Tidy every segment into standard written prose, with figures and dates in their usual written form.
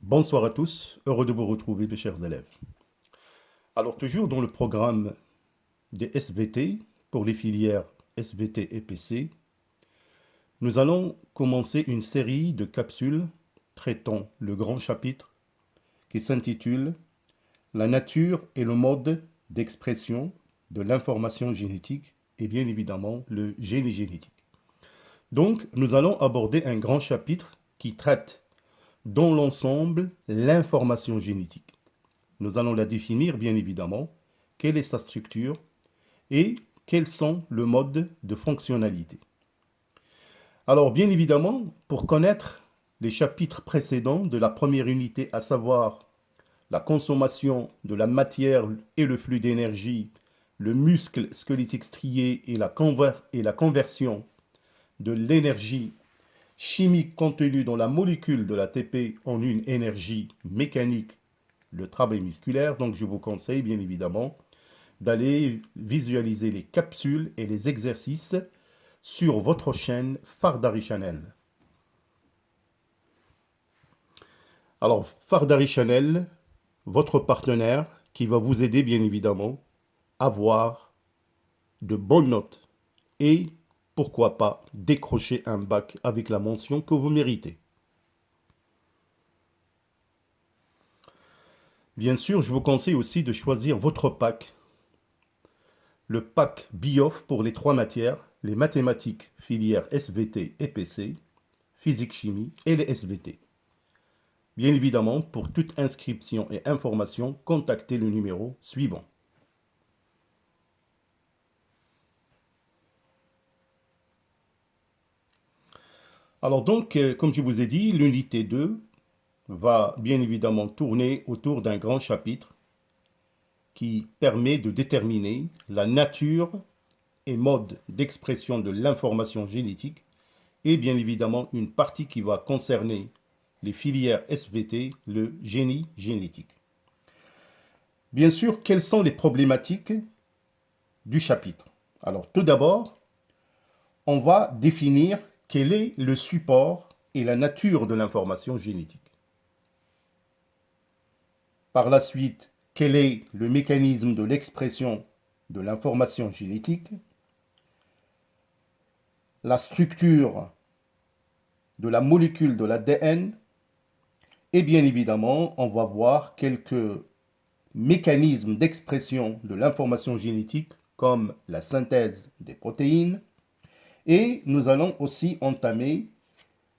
Bonsoir à tous, heureux de vous retrouver mes chers élèves. Alors toujours dans le programme des SVT pour les filières SVT et PC, nous allons commencer une série de capsules traitant le grand chapitre qui s'intitule La nature et le mode d'expression de l'information génétique et bien évidemment le génie génétique. Donc nous allons aborder un grand chapitre qui traite dans l'ensemble l'information génétique. Nous allons la définir bien évidemment, quelle est sa structure et quels sont le mode de fonctionnalité. Alors bien évidemment, pour connaître les chapitres précédents de la première unité, à savoir la consommation de la matière et le flux d'énergie, le muscle squelettique strié et la conversion de l'énergie chimique contenue dans la molécule de l'ATP en une énergie mécanique, le travail musculaire. Donc je vous conseille bien évidemment d'aller visualiser les capsules et les exercices sur votre chaîne Fardari Channel. Alors Fardari Channel, votre partenaire qui va vous aider bien évidemment à avoir de bonnes notes et pourquoi pas décrocher un bac avec la mention que vous méritez. Bien sûr, je vous conseille aussi de choisir votre pack. Le pack BIOF pour les trois matières, les mathématiques, filières SVT et PC, physique-chimie et les SVT. Bien évidemment, pour toute inscription et information, contactez le numéro suivant. Alors donc, comme je vous ai dit, l'unité 2 va bien évidemment tourner autour d'un grand chapitre qui permet de déterminer la nature et mode d'expression de l'information génétique et bien évidemment une partie qui va concerner les filières SVT, le génie génétique. Bien sûr, quelles sont les problématiques du chapitre? Alors tout d'abord, on va définir quel est le support et la nature de l'information génétique. Par la suite, quel est le mécanisme de l'expression de l'information génétique, la structure de la molécule de l'ADN, et bien évidemment, on va voir quelques mécanismes d'expression de l'information génétique comme la synthèse des protéines, et nous allons aussi entamer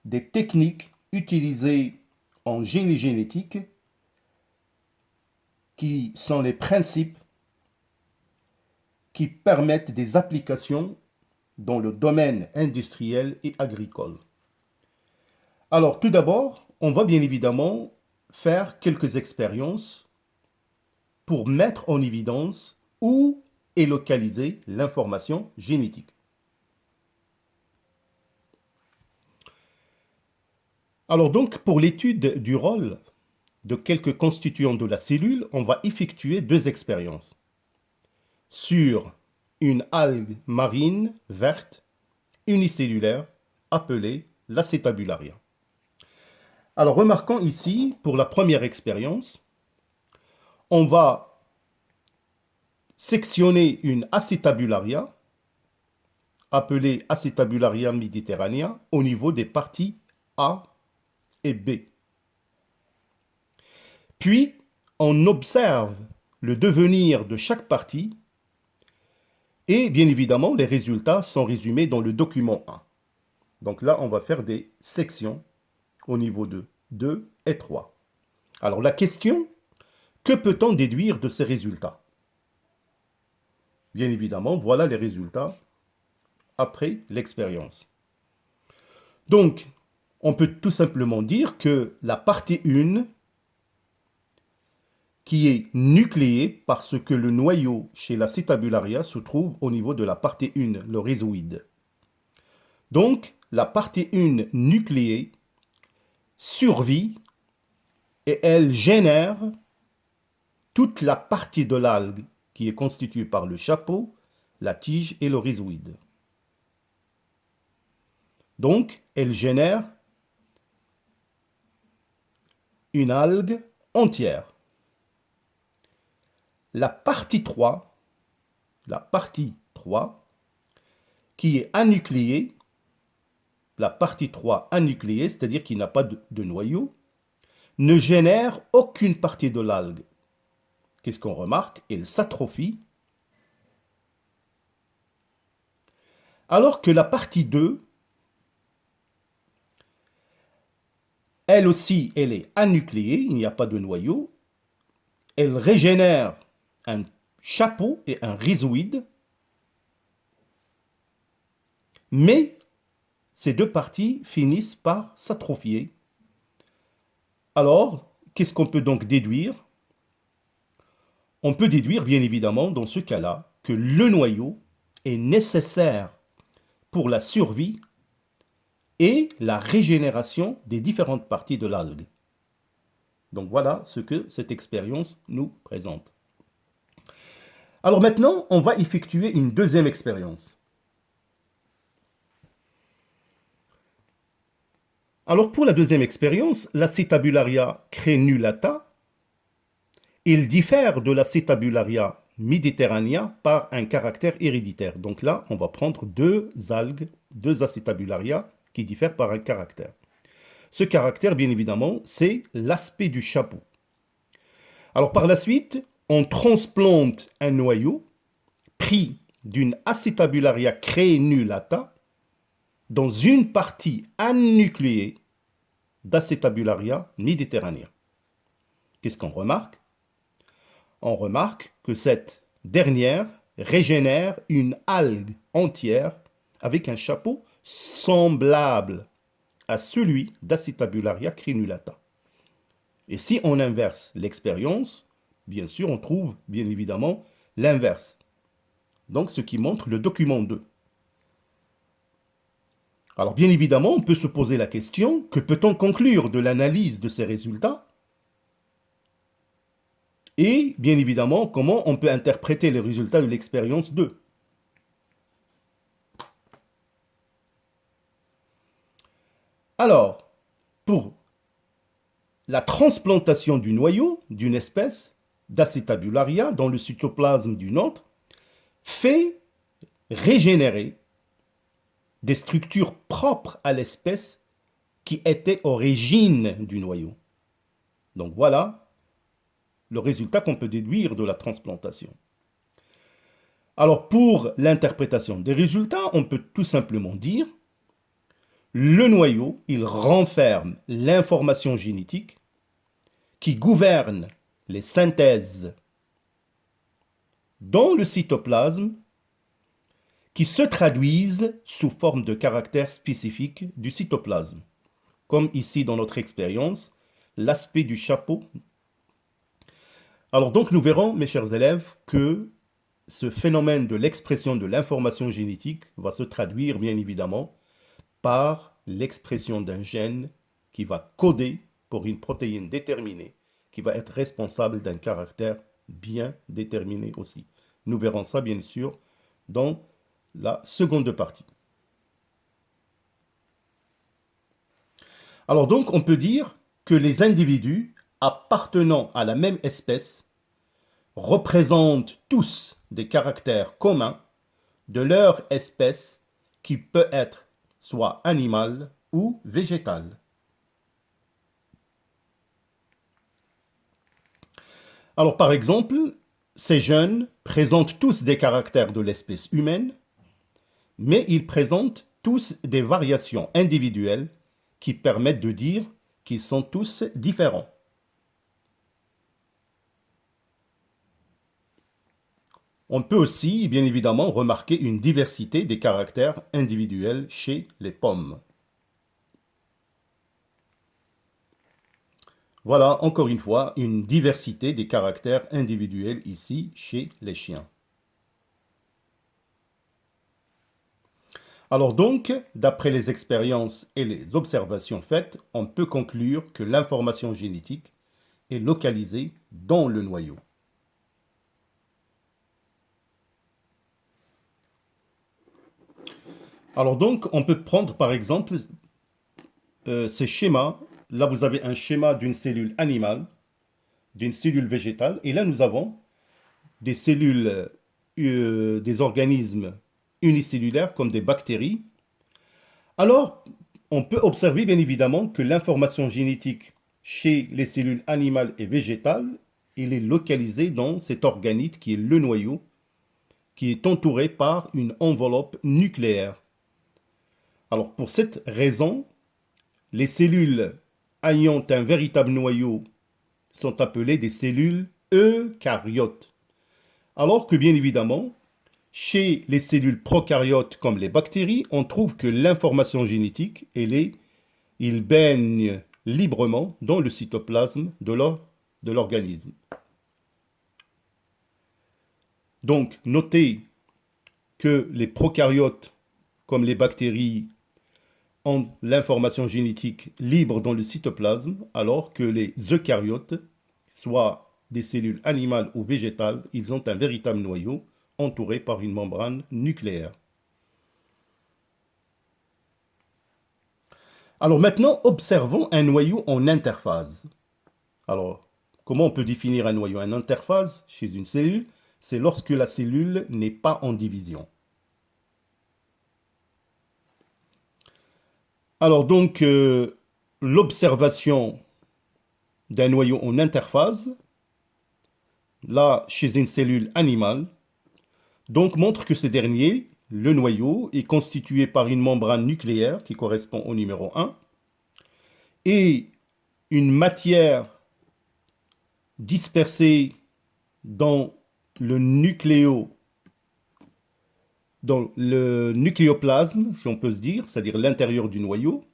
des techniques utilisées en génie génétique qui sont les principes qui permettent des applications dans le domaine industriel et agricole. Alors tout d'abord, on va bien évidemment faire quelques expériences pour mettre en évidence où est localisée l'information génétique. Alors donc, pour l'étude du rôle de quelques constituants de la cellule, on va effectuer deux expériences sur une algue marine verte unicellulaire appelée l'acétabularia. Alors remarquons ici, pour la première expérience, on va sectionner une acétabularia appelée Acetabularia mediterranea au niveau des parties A et B. Puis, on observe le devenir de chaque partie et bien évidemment, les résultats sont résumés dans le document 1. Donc là, on va faire des sections au niveau de 2 et 3. Alors la question, que peut-on déduire de ces résultats? Bien évidemment, voilà les résultats après l'expérience. Donc, on peut tout simplement dire que la partie 1, qui est nucléée parce que le noyau chez la Cetabularia se trouve au niveau de la partie 1, le rhizoïde. Donc, la partie 1 nucléée survit et elle génère toute la partie de l'algue qui est constituée par le chapeau, la tige et le rhizoïde. Donc, elle génère une algue entière. La partie 3, qui est anucléée, la partie 3 anucléée, c'est-à-dire qu'il n'a pas de noyau, ne génère aucune partie de l'algue. Qu'est-ce qu'on remarque? Elle s'atrophie. Alors que la partie 2, elle aussi, elle est anucléée, il n'y a pas de noyau. Elle régénère un chapeau et un rhizoïde. Mais ces deux parties finissent par s'atrophier. Alors, qu'est-ce qu'on peut donc déduire? On peut déduire, bien évidemment, dans ce cas-là, que le noyau est nécessaire pour la survie et la régénération des différentes parties de l'algue. Donc voilà ce que cette expérience nous présente. Alors maintenant, on va effectuer une deuxième expérience. Alors pour la deuxième expérience, l'Acetabularia crenulata, il diffère de l'Acetabularia mediterranea par un caractère héréditaire. Donc là, on va prendre deux algues, deux Acetabularia qui diffèrent par un caractère. Ce caractère, bien évidemment, c'est l'aspect du chapeau. Alors par la suite, on transplante un noyau pris d'une Acetabularia crenulata dans une partie anucléée d'Acetabularia mediterranea. Qu'est-ce qu'on remarque? On remarque que cette dernière régénère une algue entière avec un chapeau semblable à celui d'Acetabularia crenulata. Et si on inverse l'expérience, bien sûr, on trouve bien évidemment l'inverse. Donc, ce qui montre le document 2. Alors, bien évidemment, on peut se poser la question, que peut-on conclure de l'analyse de ces résultats? Et, bien évidemment, comment on peut interpréter les résultats de l'expérience 2? Alors, pour la transplantation du noyau d'une espèce d'Acetabularia dans le cytoplasme d'une autre fait régénérer des structures propres à l'espèce qui était origine du noyau. Donc voilà le résultat qu'on peut déduire de la transplantation. Alors pour l'interprétation des résultats, on peut tout simplement dire le noyau, il renferme l'information génétique qui gouverne les synthèses dans le cytoplasme qui se traduisent sous forme de caractères spécifiques du cytoplasme, comme ici dans notre expérience, l'aspect du chapeau. Alors donc nous verrons, mes chers élèves, que ce phénomène de l'expression de l'information génétique va se traduire bien évidemment par l'expression d'un gène qui va coder pour une protéine déterminée, qui va être responsable d'un caractère bien déterminé aussi. Nous verrons ça bien sûr dans la seconde partie. Alors donc on peut dire que les individus appartenant à la même espèce représentent tous des caractères communs de leur espèce qui peut être soit animale ou végétale. Alors par exemple, ces jeunes présentent tous des caractères de l'espèce humaine, mais ils présentent tous des variations individuelles qui permettent de dire qu'ils sont tous différents. On peut aussi, bien évidemment, remarquer une diversité des caractères individuels chez les pommes. Voilà, encore une fois, une diversité des caractères individuels ici chez les chiens. Alors donc, d'après les expériences et les observations faites, on peut conclure que l'information génétique est localisée dans le noyau. Alors donc, on peut prendre par exemple ces schémas là vous avez un schéma d'une cellule animale, d'une cellule végétale, et là nous avons des cellules, des organismes unicellulaires comme des bactéries. Alors, on peut observer bien évidemment que l'information génétique chez les cellules animales et végétales, elle est localisée dans cet organite qui est le noyau, qui est entouré par une enveloppe nucléaire. Alors, pour cette raison, les cellules ayant un véritable noyau sont appelées des cellules eucaryotes. Alors que bien évidemment, chez les cellules prokaryotes comme les bactéries, on trouve que l'information génétique, il baigne librement dans le cytoplasme de l'organisme. Donc, notez que les prokaryotes, comme les bactéries, ont l'information génétique libre dans le cytoplasme, alors que les eucaryotes, soit des cellules animales ou végétales, ils ont un véritable noyau entouré par une membrane nucléaire. Alors maintenant, observons un noyau en interphase. Alors, comment on peut définir un noyau en interphase chez une cellule? C'est lorsque la cellule n'est pas en division. Alors donc, l'observation d'un noyau en interphase, là, chez une cellule animale, donc montre que ce dernier, le noyau, est constitué par une membrane nucléaire qui correspond au numéro 1 et une matière dispersée dans le nucléoplasme, si on peut se dire, c'est-à-dire l'intérieur du noyau,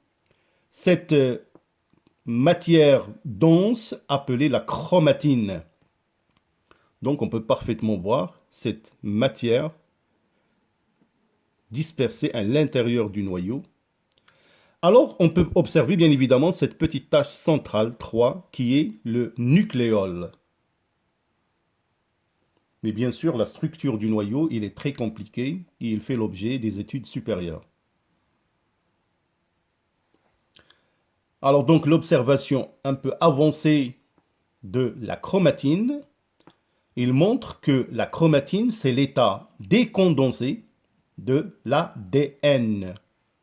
cette matière dense appelée la chromatine. Donc on peut parfaitement voir cette matière dispersée à l'intérieur du noyau. Alors on peut observer bien évidemment cette petite tache centrale 3 qui est le nucléole. Mais bien sûr, la structure du noyau, il est très compliqué et il fait l'objet des études supérieures. Alors donc l'observation un peu avancée de la chromatine, il montre que la chromatine, c'est l'état décondensé de l'ADN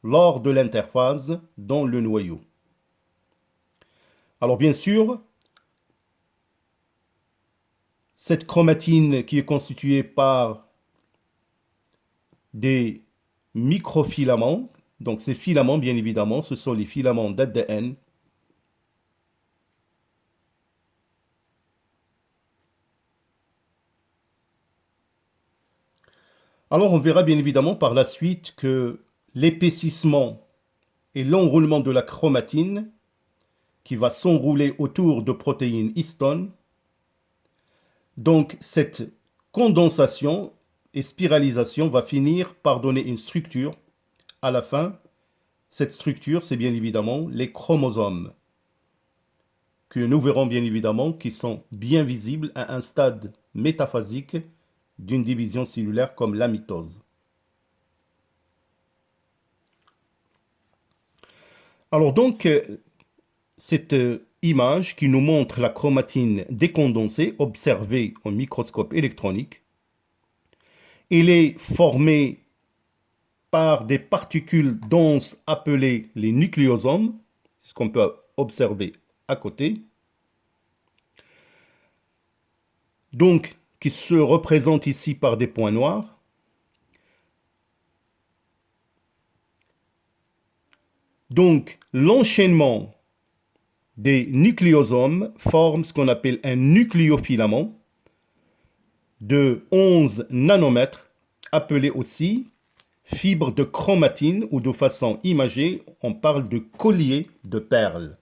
lors de l'interphase dans le noyau. Alors bien sûr, cette chromatine qui est constituée par des microfilaments, donc ces filaments, bien évidemment, ce sont les filaments d'ADN. Alors on verra bien évidemment par la suite que l'épaississement et l'enroulement de la chromatine qui va s'enrouler autour de protéines histone. Donc cette condensation et spiralisation va finir par donner une structure. À la fin, cette structure, c'est bien évidemment les chromosomes, que nous verrons bien évidemment qui sont bien visibles à un stade métaphasique d'une division cellulaire comme la mitose. Alors donc, cette image qui nous montre la chromatine décondensée observée au microscope électronique, elle est formée par des particules denses appelées les nucléosomes, c'est ce qu'on peut observer à côté, donc qui se représentent ici par des points noirs. Donc l'enchaînement des nucléosomes forme ce qu'on appelle un nucléofilament de 11 nanomètres, appelé aussi fibre de chromatine, ou de façon imagée, on parle de collier de perles.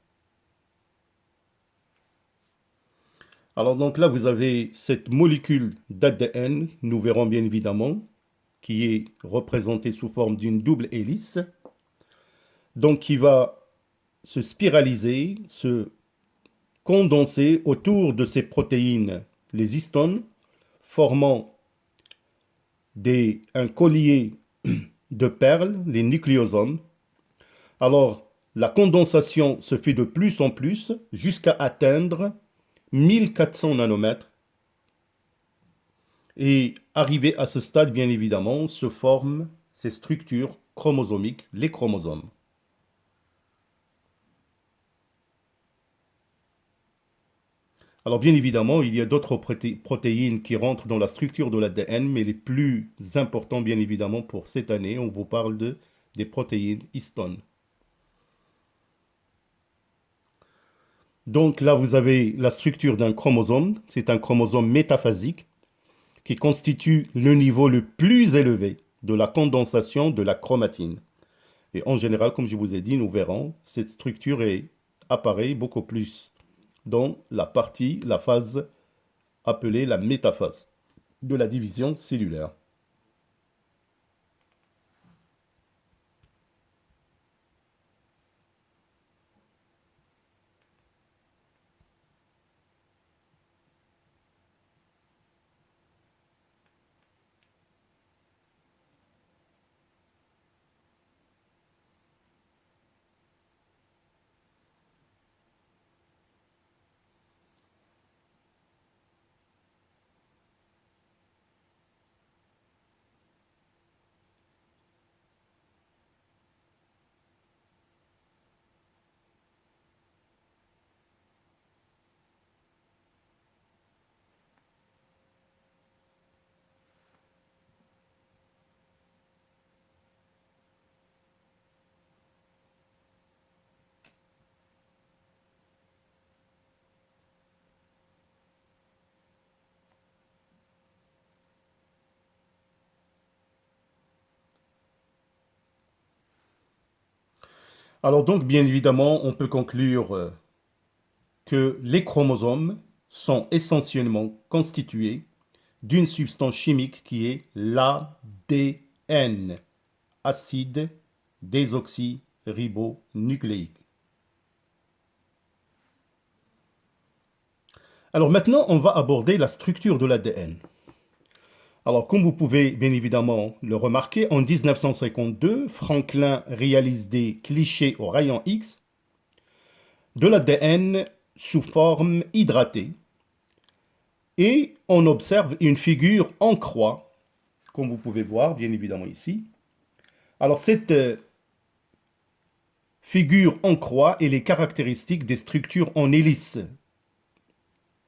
Alors donc là, vous avez cette molécule d'ADN, nous verrons bien évidemment, qui est représentée sous forme d'une double hélice, donc qui va se spiraliser, se condenser autour de ces protéines, les histones, formant un collier de perles, les nucléosomes. Alors, la condensation se fait de plus en plus jusqu'à atteindre 1400 nanomètres. Et arrivé à ce stade, bien évidemment, se forment ces structures chromosomiques, les chromosomes. Alors bien évidemment, il y a d'autres protéines qui rentrent dans la structure de l'ADN, mais les plus importants, bien évidemment, pour cette année, on vous parle des protéines histones. Donc là, vous avez la structure d'un chromosome. C'est un chromosome métaphasique qui constitue le niveau le plus élevé de la condensation de la chromatine. Et en général, comme je vous ai dit, nous verrons, cette structure apparaît beaucoup plus dans la phase appelée la métaphase de la division cellulaire. Alors donc, bien évidemment, on peut conclure que les chromosomes sont essentiellement constitués d'une substance chimique qui est l'ADN, acide désoxyribonucléique. Alors maintenant, on va aborder la structure de l'ADN. Alors, comme vous pouvez bien évidemment le remarquer, en 1952, Franklin réalise des clichés au rayon X de l'ADN sous forme hydratée. Et on observe une figure en croix, comme vous pouvez voir bien évidemment ici. Alors cette figure en croix est les caractéristiques des structures en hélice.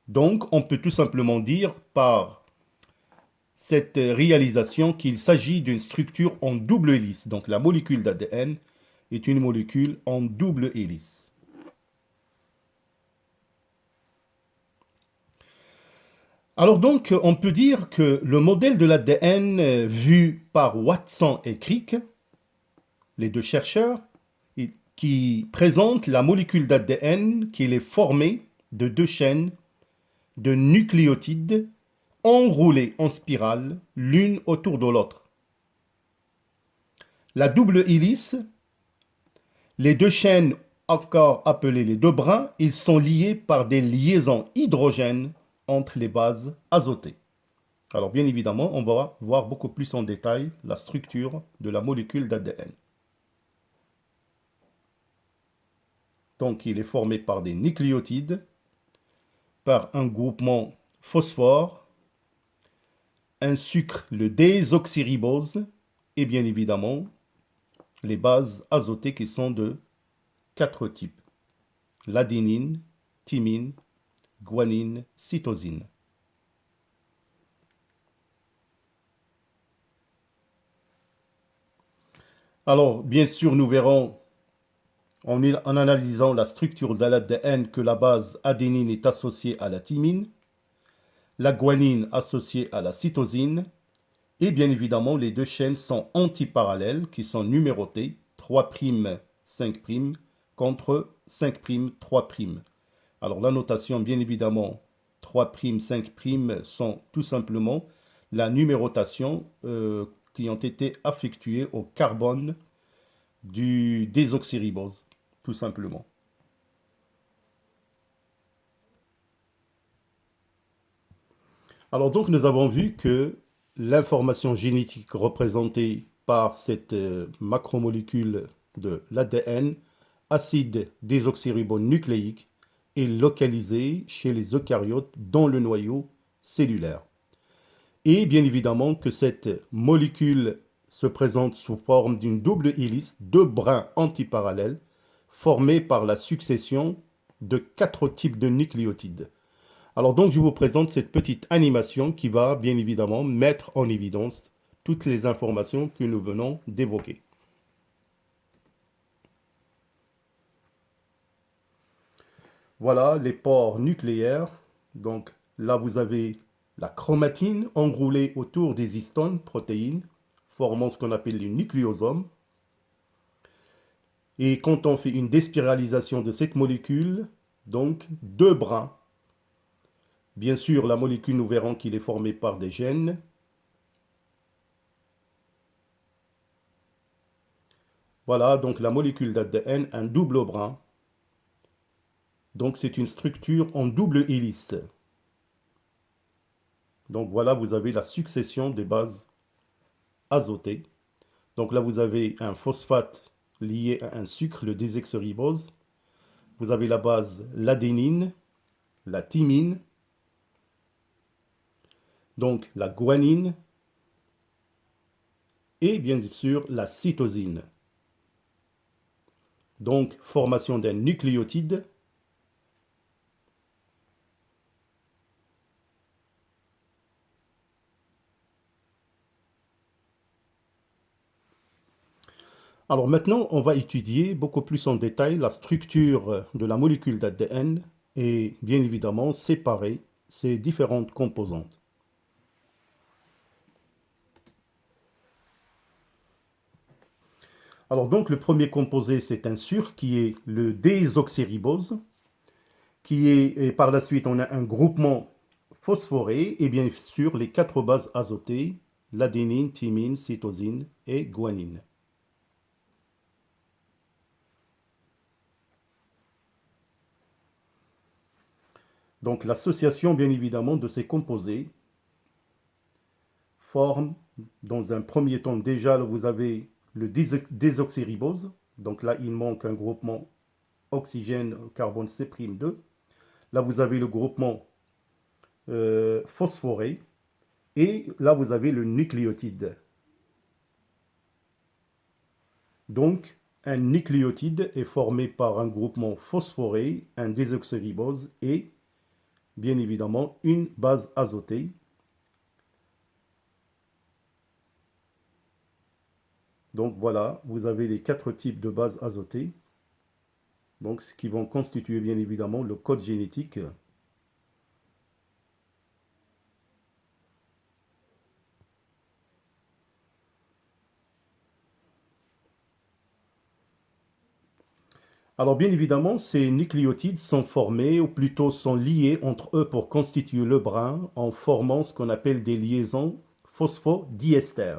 Donc on peut tout simplement dire par cette réalisation qu'il s'agit d'une structure en double hélice. Donc la molécule d'ADN est une molécule en double hélice. Alors donc, on peut dire que le modèle de l'ADN vu par Watson et Crick, les deux chercheurs, qui présente la molécule d'ADN qui est formée de deux chaînes de nucléotides enroulées en spirale l'une autour de l'autre. La double hélice, les deux chaînes encore appelées les deux brins, ils sont liés par des liaisons hydrogènes entre les bases azotées. Alors bien évidemment, on va voir beaucoup plus en détail la structure de la molécule d'ADN. Donc il est formé par des nucléotides, par un groupement phosphore, un sucre, le désoxyribose, et bien évidemment les bases azotées qui sont de 4 types. L'adénine, thymine, guanine, cytosine. Alors, bien sûr, nous verrons en analysant la structure de l'ADN que la base adénine est associée à la thymine, la guanine associée à la cytosine, et bien évidemment, les deux chaînes sont antiparallèles qui sont numérotées 3', 5' contre 5', 3'. Alors la notation, bien évidemment, 3', 5' sont tout simplement la numérotation qui ont été affectuées au carbone du désoxyribose, tout simplement. Alors donc nous avons vu que l'information génétique représentée par cette macromolécule de l'ADN acide désoxyribonucléique est localisé chez les eucaryotes dans le noyau cellulaire. Et bien évidemment que cette molécule se présente sous forme d'une double hélice, deux brins antiparallèles, formés par la succession de 4 types de nucléotides. Alors donc je vous présente cette petite animation qui va bien évidemment mettre en évidence toutes les informations que nous venons d'évoquer. Voilà les pores nucléaires. Donc là vous avez la chromatine enroulée autour des histones, protéines, formant ce qu'on appelle les nucléosomes. Et quand on fait une déspiralisation de cette molécule, donc deux brins. Bien sûr, la molécule, nous verrons qu'il est formé par des gènes. Voilà, donc la molécule d'ADN, un double brin. Donc c'est une structure en double hélice. Donc voilà, vous avez la succession des bases azotées. Donc là, vous avez un phosphate lié à un sucre, le désoxyribose. Vous avez la base l'adénine, la thymine, donc la guanine et bien sûr la cytosine. Donc formation d'un nucléotide. Alors maintenant, on va étudier beaucoup plus en détail la structure de la molécule d'ADN et bien évidemment séparer ses différentes composantes. Alors donc le premier composé c'est un sucre qui est le désoxyribose, et par la suite on a un groupement phosphoré et bien sûr les 4 bases azotées, l'adénine, thymine, cytosine et guanine. Donc l'association bien évidemment de ces composés forme dans un premier temps déjà vous avez le désoxyribose, donc là il manque un groupement oxygène carbone C'2. Là vous avez le groupement phosphoré et là vous avez le nucléotide. Donc un nucléotide est formé par un groupement phosphoré, un désoxyribose et bien évidemment une base azotée. Donc voilà, vous avez les 4 types de bases azotées, donc ce qui vont constituer bien évidemment le code génétique. Alors bien évidemment, ces nucléotides sont formés, ou plutôt sont liés entre eux pour constituer le brin en formant ce qu'on appelle des liaisons phosphodiester.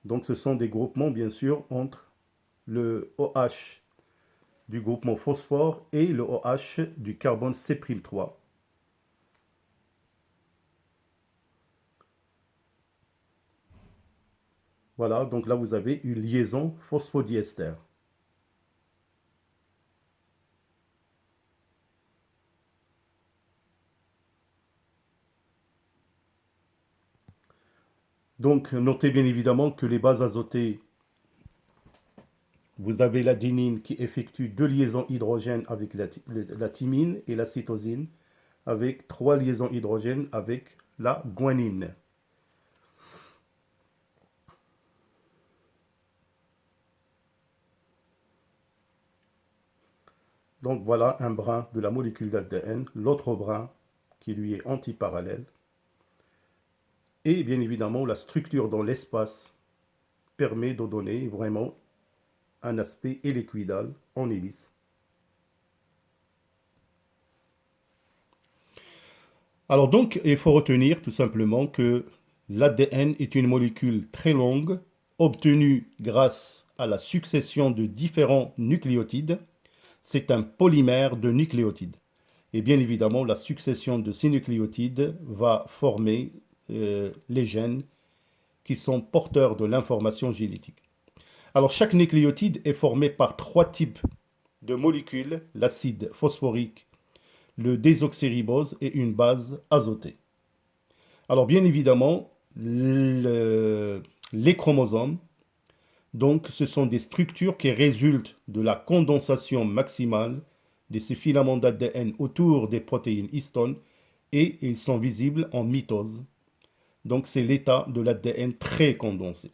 Donc ce sont des groupements bien sûr entre le OH du groupement phosphore et le OH du carbone C'3. Voilà, donc là vous avez une liaison phosphodiester. Donc notez bien évidemment que les bases azotées, vous avez l'adénine qui effectue 2 liaisons hydrogène avec la thymine et la cytosine avec 3 liaisons hydrogène avec la guanine. Donc voilà un brin de la molécule d'ADN, l'autre brin qui lui est antiparallèle. Et bien évidemment, la structure dans l'espace permet de donner vraiment un aspect hélicoïdal en hélice. Alors donc, il faut retenir tout simplement que l'ADN est une molécule très longue, obtenue grâce à la succession de différents nucléotides. C'est un polymère de nucléotides. Et bien évidemment, la succession de ces nucléotides va former les gènes qui sont porteurs de l'information génétique. Alors, chaque nucléotide est formé par 3 types de molécules, l'acide phosphorique, le désoxyribose et une base azotée. Alors, bien évidemment, les chromosomes, donc, ce sont des structures qui résultent de la condensation maximale de ces filaments d'ADN autour des protéines histones et ils sont visibles en mitose. Donc, c'est l'état de l'ADN très condensé.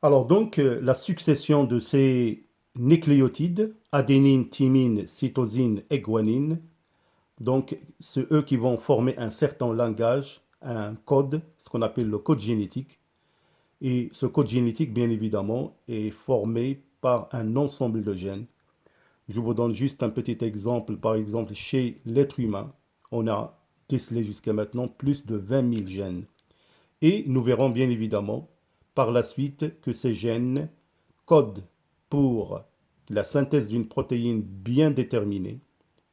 Alors donc, la succession de ces nucléotides, adénine, thymine, cytosine et guanine, donc c'est eux qui vont former un certain langage, un code, ce qu'on appelle le code génétique. Et ce code génétique, bien évidemment, est formé par un ensemble de gènes. Je vous donne juste un petit exemple. Par exemple, chez l'être humain, on a décelé jusqu'à maintenant plus de 20 000 gènes. Et nous verrons bien évidemment par la suite que ces gènes codent pour la synthèse d'une protéine bien déterminée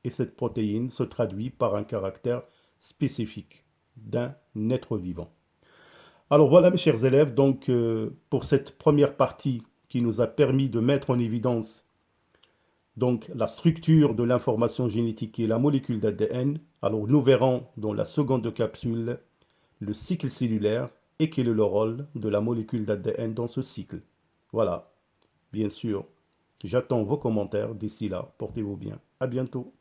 et cette protéine se traduit par un caractère spécifique d'un être vivant. Alors voilà mes chers élèves, donc pour cette première partie qui nous a permis de mettre en évidence donc la structure de l'information génétique et la molécule d'ADN, alors nous verrons dans la seconde capsule le cycle cellulaire et quel est le rôle de la molécule d'ADN dans ce cycle. Voilà, bien sûr, j'attends vos commentaires. D'ici là, portez-vous bien. À bientôt.